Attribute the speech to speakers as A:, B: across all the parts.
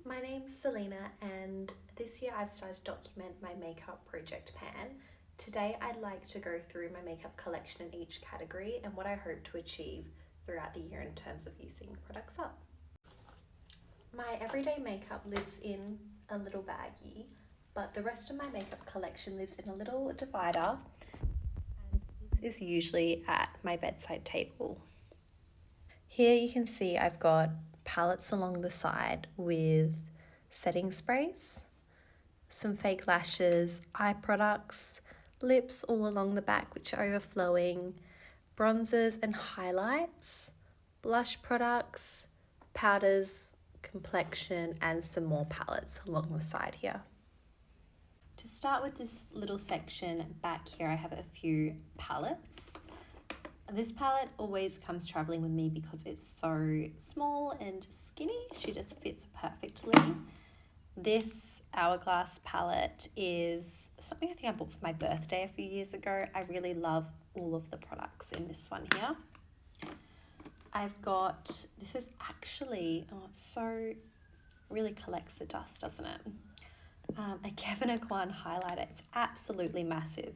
A: My name's Selena, and this year I've started to document my makeup project pan. Today I'd like to go through my makeup collection in each category and what I hope to achieve throughout the year in terms of using products up. My everyday makeup lives in a little baggie, but the rest of my makeup collection lives in a little divider, and this is usually at my bedside table. Here you can see I've got palettes along the side with setting sprays, some fake lashes, eye products, lips all along the back which are overflowing, bronzers and highlights, blush products, powders, complexion, and some more palettes along the side here. To start with this little section back here, I have a few palettes. This palette always comes traveling with me because it's so small and skinny. She just fits perfectly. This Hourglass palette is something I think I bought for my birthday a few years ago. I really love all of the products in this one here. I've got, this is actually, it's so, really collects the dust, doesn't it? A Kevyn Aucoin highlighter. It's absolutely massive.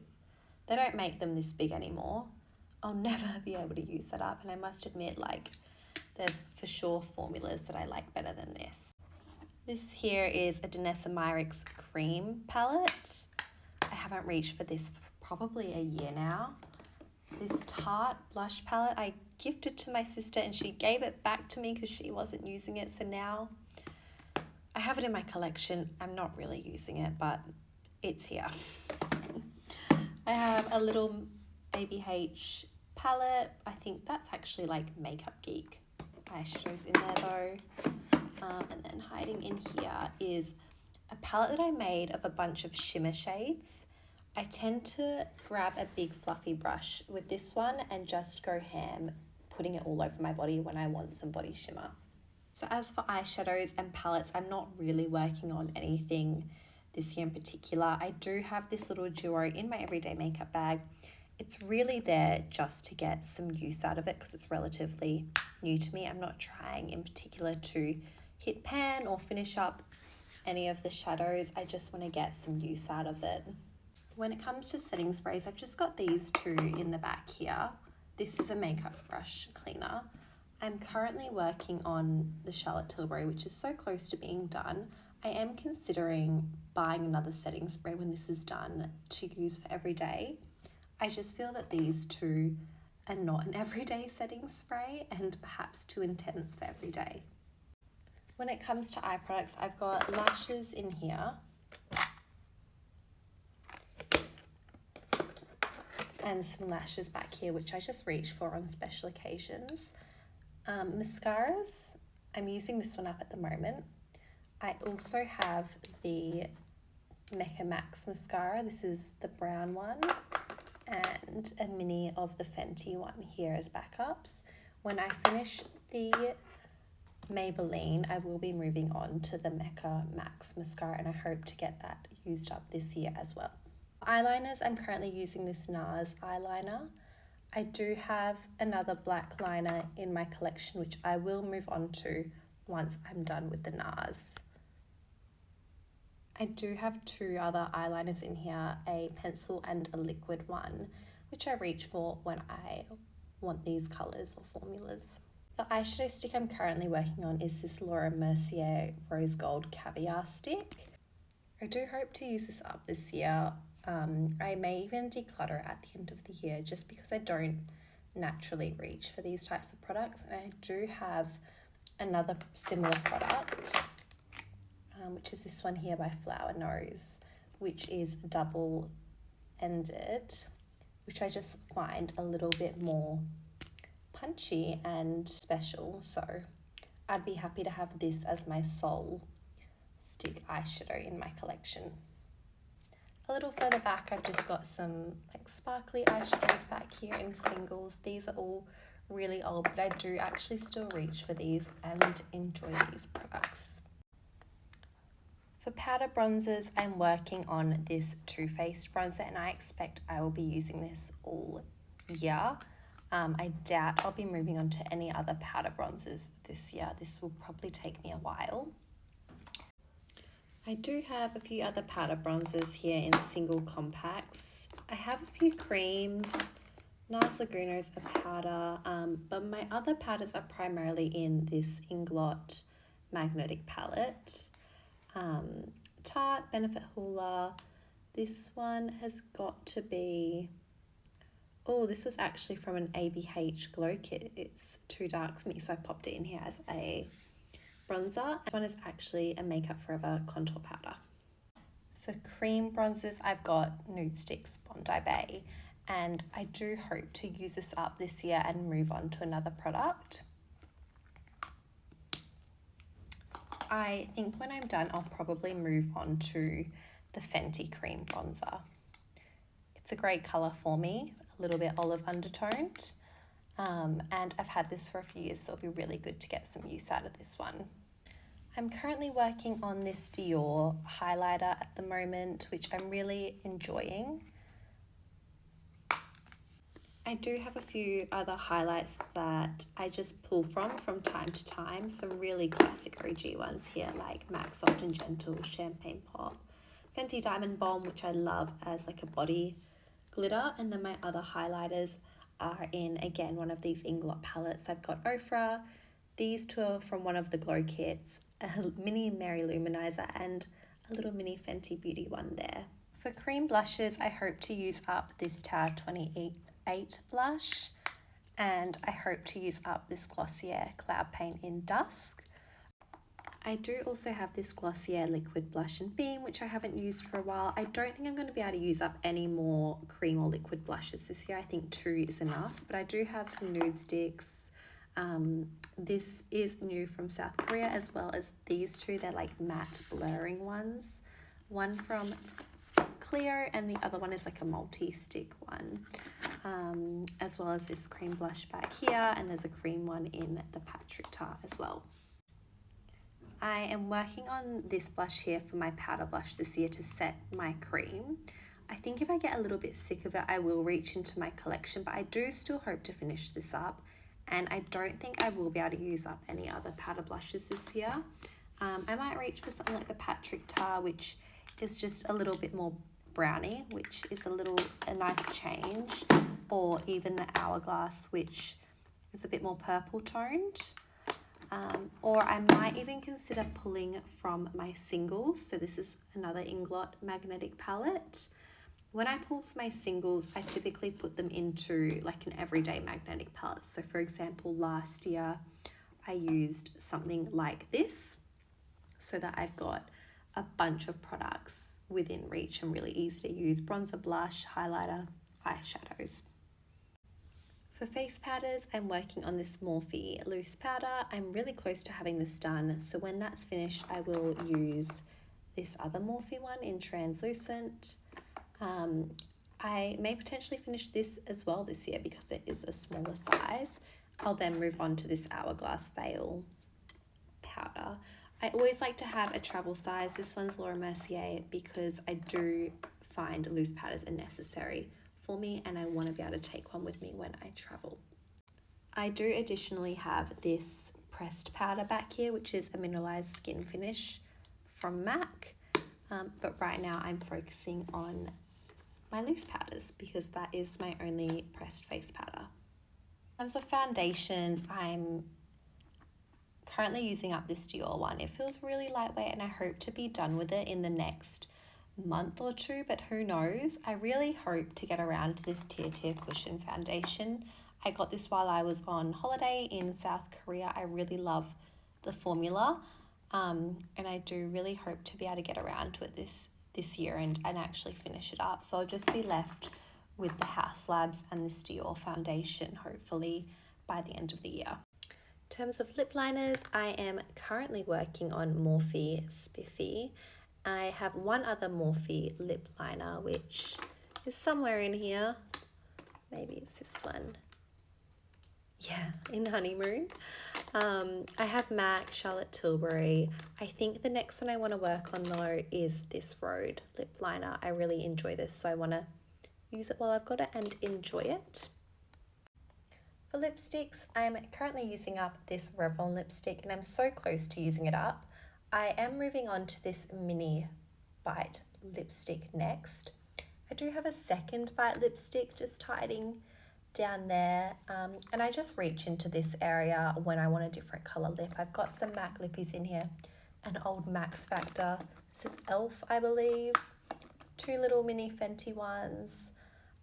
A: They don't make them this big anymore. I'll never be able to use that up, and I must admit, there's for sure formulas that I like better than this. This here is a Danessa Myricks cream palette. I haven't reached for this for probably a year now. This Tarte blush palette I gifted to my sister and she gave it back to me because she wasn't using it, so now I have it in my collection. I'm not really using it, but it's here. I have a little ABH palette. I think that's actually like Makeup Geek eyeshadows in there though. And then hiding in here is a palette that I made of a bunch of shimmer shades. I tend to grab a big fluffy brush with this one and just go ham, putting it all over my body when I want some body shimmer. So as for eyeshadows and palettes, I'm not really working on anything this year in particular. I do have this little duo in my everyday makeup bag. It's really there just to get some use out of it because it's relatively new to me. I'm not trying in particular to hit pan or finish up any of the shadows. I just want to get some use out of it. When it comes to setting sprays, I've just got these two in the back here. This is a makeup brush cleaner. I'm currently working on the Charlotte Tilbury, which is so close to being done. I am considering buying another setting spray when this is done to use for every day. I just feel that these two are not an everyday setting spray and perhaps too intense for every day. When it comes to eye products, I've got lashes in here. And some lashes back here, which I just reach for on special occasions. Mascaras, I'm using this one up at the moment. I also have the Mecca Max mascara. This is the brown one, and a mini of the Fenty one here as backups. When I finish the Maybelline, I will be moving on to the Mecca Max mascara, and I hope to get that used up this year as well. Eyeliners, I'm currently using this NARS eyeliner. I do have another black liner in my collection, which I will move on to once I'm done with the NARS. I do have two other eyeliners in here, a pencil and a liquid one, which I reach for when I want these colours or formulas. The eyeshadow stick I'm currently working on is this Laura Mercier Rose Gold Caviar Stick. I do hope to use this up this year. I may even declutter at the end of the year just because I don't naturally reach for these types of products. And I do have another similar product, which is this one here by Flower Nose, which is double-ended, which I just find a little bit more punchy and special. So I'd be happy to have this as my sole stick eyeshadow in my collection. A little further back, I've just got some sparkly eyeshadows back here in singles. These are all really old, but I do actually still reach for these and enjoy these products. For powder bronzers, I'm working on this Too Faced bronzer, and I expect I will be using this all year. I doubt I'll be moving on to any other powder bronzers this year. This will probably take me a while. I do have a few other powder bronzers here in single compacts. I have a few other powder bronzers here in single compacts. I have a few creams. Nice Laguna's a powder, but my other powders are primarily in this Inglot magnetic palette. Tarte, Benefit Hoola. This one has got to be... Oh, this was actually from an ABH Glow Kit. It's too dark for me, so I popped it in here as a bronzer. This one is actually a Makeup Forever contour powder. For cream bronzers, I've got Nudestix Bondi Bay, and I do hope to use this up this year and move on to another product. I think when I'm done, I'll probably move on to the Fenty Cream Bronzer. It's a great colour for me, a little bit olive undertoned, and I've had this for a few years, so it'll be really good to get some use out of this one. I'm currently working on this Dior highlighter at the moment, which I'm really enjoying. I do have a few other highlights that I just pull from time to time. Some really classic OG ones here, like MAC Soft and Gentle, Champagne Pop, Fenty Diamond Bomb, which I love as like a body glitter. And then my other highlighters are in, again, one of these Inglot palettes. I've got Ofra. These two are from one of the Glow Kits, a mini Mary Luminizer and a little mini Fenty Beauty one there. For cream blushes, I hope to use up this Tower 28 blush, and I hope to use up this Glossier Cloud Paint in Dusk. I do also have this Glossier Liquid Blush and Beam, which I haven't used for a while. I don't think I'm going to be able to use up any more cream or liquid blushes this year. I think 2 is enough, but I do have some Nudestix. This is new from South Korea, as well as these two. They're like matte blurring ones. One from Cleo and the other one is like a multi-stick one. As well as this cream blush back here, and there's a cream one in the Patrick Tarte as well. I am working on this blush here for my powder blush this year to set my cream. I think if I get a little bit sick of it, I will reach into my collection, but I do still hope to finish this up, and I don't think I will be able to use up any other powder blushes this year. I might reach for something like the Patrick Tarte, which is just a little bit more brownie, which is a nice change, or even the Hourglass, which is a bit more purple toned. Or I might even consider pulling from my singles. So this is another Inglot magnetic palette. When I pull for my singles, I typically put them into like an everyday magnetic palette. So for example, last year I used something like this, so that I've got a bunch of products within reach and really easy to use: bronzer, blush, highlighter, eyeshadows. For face powders, I'm working on this Morphe loose powder. I'm really close to having this done, so when that's finished, I will use this other Morphe one in translucent. I may potentially finish this as well this year because it is a smaller size. I'll then move on to this Hourglass Veil powder. I always like to have a travel size. This one's Laura Mercier because I do find loose powders are necessary for me, and I want to be able to take one with me when I travel. I do additionally have this pressed powder back here, which is a mineralized skin finish from MAC, but right now I'm focusing on my loose powders because that is my only pressed face powder. In terms of foundations, I'm currently using up this Dior one. It feels really lightweight, and I hope to be done with it in the next month or 2, but who knows. I really hope to get around to this Tear Cushion foundation. I got this while I was on holiday in South Korea. I really love the formula, and I do really hope to be able to get around to it this year and actually finish it up. So I'll just be left with the Haus Labs and this Dior foundation, hopefully by the end of the year. In terms of lip liners, I am currently working on Morphe Spiffy. I have one other Morphe lip liner, which is somewhere in here. Maybe it's this one. Yeah, in Honeymoon. I have MAC, Charlotte Tilbury. I think the next one I want to work on though is this Rhode lip liner. I really enjoy this, so I want to use it while I've got it and enjoy it. For lipsticks, I'm currently using up this Revlon lipstick, and I'm so close to using it up. I am moving on to this Mini Bite lipstick next. I do have a second Bite lipstick just hiding down there, and I just reach into this area when I want a different colour lip. I've got some MAC lippies in here, an old Max Factor. This is e.l.f. I believe. 2 little mini Fenty ones.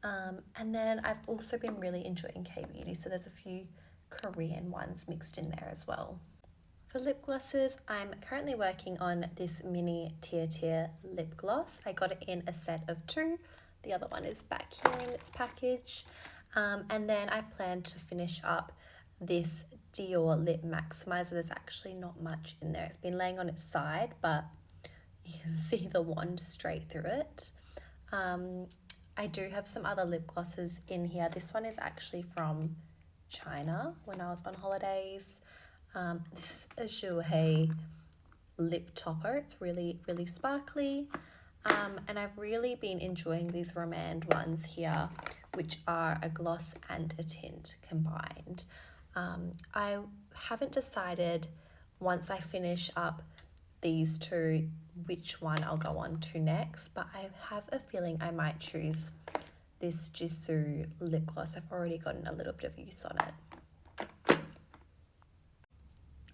A: And then I've also been really enjoying K-Beauty, so there's a few Korean ones mixed in there as well. For lip glosses, I'm currently working on this mini Tier lip gloss. I got it in a set of 2. The other one is back here in its package. And then I plan to finish up this Dior Lip Maximizer. There's actually not much in there. It's been laying on its side, but you can see the wand straight through it. I do have some other lip glosses in here. This one is actually from China when I was on holidays. This is a Jouer lip topper. It's really, really sparkly. And I've really been enjoying these Romand ones here, which are a gloss and a tint combined. I haven't decided once I finish up these 2 which one I'll go on to next, but I have a feeling I might choose this Jisoo lip gloss. I've already gotten a little bit of use on it.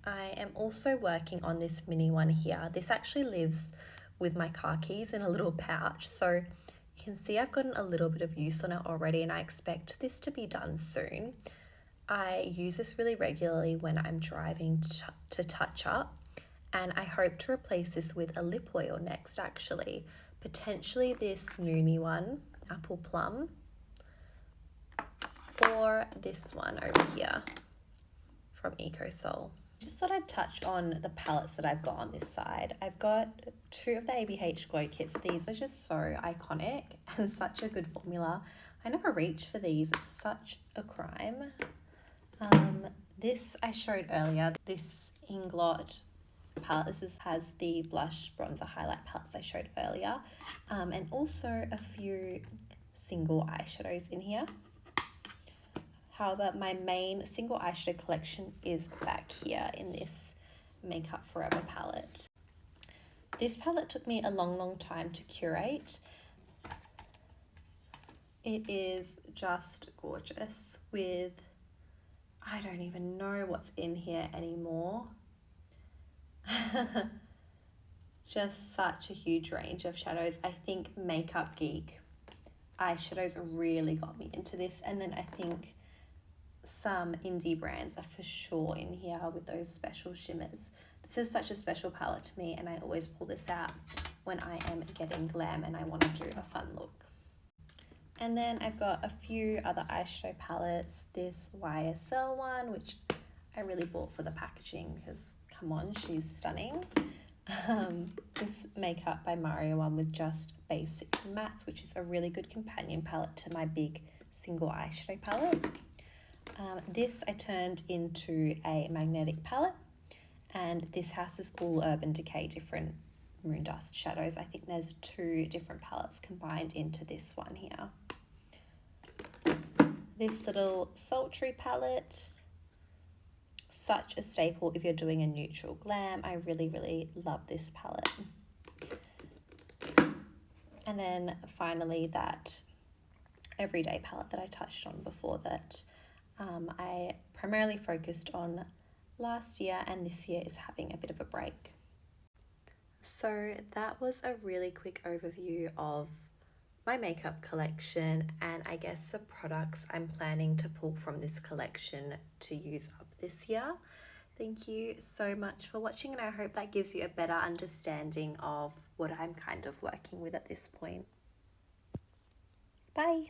A: I am also working on this mini one here. This actually lives with my car keys in a little pouch, so you can see I've gotten a little bit of use on it already, and I expect this to be done soon. I use this really regularly when I'm driving to touch up, and I hope to replace this with a lip oil next actually. Potentially this Noonie one, Apple Plum, or this one over here from EcoSoul. Just thought I'd touch on the palettes that I've got on this side. I've got 2 of the ABH Glow Kits. These are just so iconic and such a good formula. I never reach for these. It's such a crime. This I showed earlier. This Inglot palette. This has the blush, bronzer, highlight palettes I showed earlier. And also a few single eyeshadows in here. However, my main single eyeshadow collection is back here in this Makeup Forever palette. This palette took me a long time to curate. It is just gorgeous with, I don't even know what's in here anymore. Just such a huge range of shadows. I think Makeup Geek eyeshadows really got me into this, and then I think some indie brands are for sure in here with those special shimmers. This is such a special palette to me, and I always pull this out when I am getting glam and I want to do a fun look. And then I've got a few other eyeshadow palettes. This YSL one, which I really bought for the packaging because come on, she's stunning. This Makeup by Mario one with just basic mattes, which is a really good companion palette to my big single eyeshadow palette. This I turned into a magnetic palette, and this houses all Urban Decay different Moondust shadows. I think there's 2 different palettes combined into this one here. This little sultry palette, such a staple if you're doing a neutral glam. I really love this palette. And then finally that everyday palette that I touched on before that I primarily focused on last year, and this year is having a bit of a break. So that was a really quick overview of my makeup collection, and I guess the products I'm planning to pull from this collection to use up this year. Thank you so much for watching, and I hope that gives you a better understanding of what I'm kind of working with at this point. Bye!